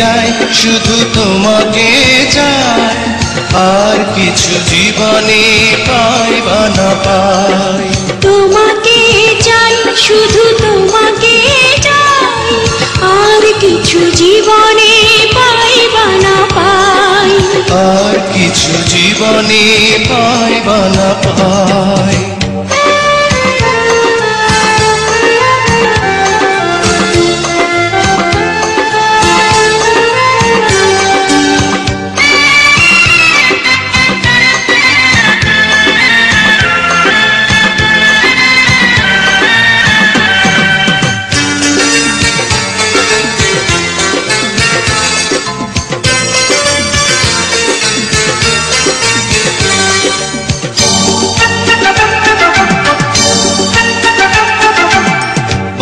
চাই শুধু তোমাকে চাই, আর কিছু জীবনে পাই বা না পাই। তোমাকে চাই শুধু তোমাকে চাই, আর কিছু জীবনে পাই বা না পাই। আর কিছু জীবনে পাই বা না পাই।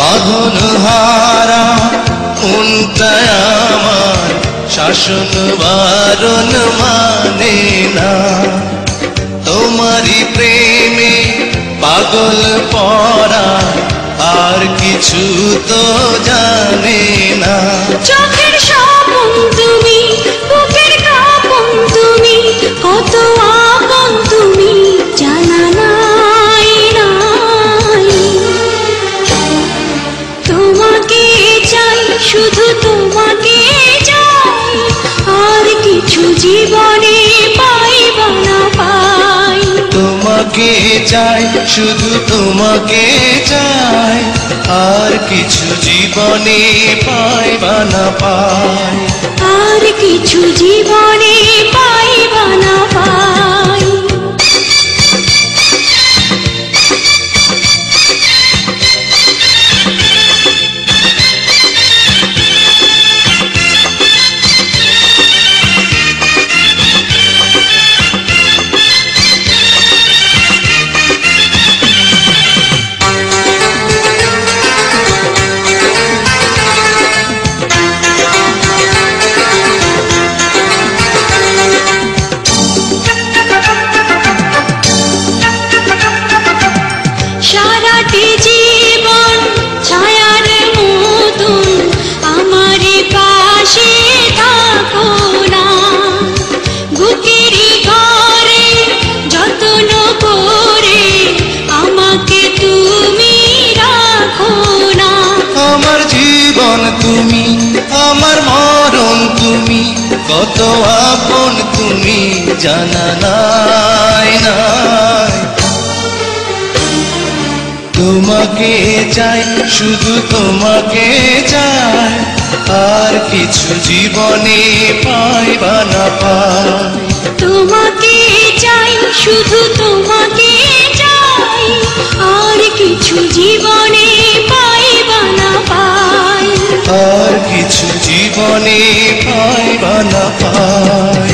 বাঁধন হারা মনটায় আমার শাসন বারণ মানে না, তোমারই প্রেমে পাগল পড়া আর কিছু তো জানে না। চোখের স্বপন তুমি, বুকের কাঁপন তুমি, কত আপন তুমি জানা নাই নাই। তোমাকে চাই শুধু তোমাকে চাই, আর কিছু জীবনে পাই বা না পাই। তোমাকে চাই শুধু তোমাকে চাই, আর কিছু জীবনে পাই বা না পাই। আর কিছু জীবনে পাই বা না পাই। সারাটি জীবন ছায়ার মতন আমার পাশে থাকো না, বুকেরই ঘরে যত্ন করে আমাকে তুমি রাখো না। আমার জীবন তুমি, আমার মরণ তুমি, কত আপন তুমি জানা নাই নাই। তোমাকে চাই শুধু তোমাকে চাই, আর কিছু জীবনে পাই বা না পাই। তোমাকে চাই শুধু তোমাকে চাই, আর কিছু জীবনে পাই বা না পাই। আর কিছু জীবনে পাই বা না পাই।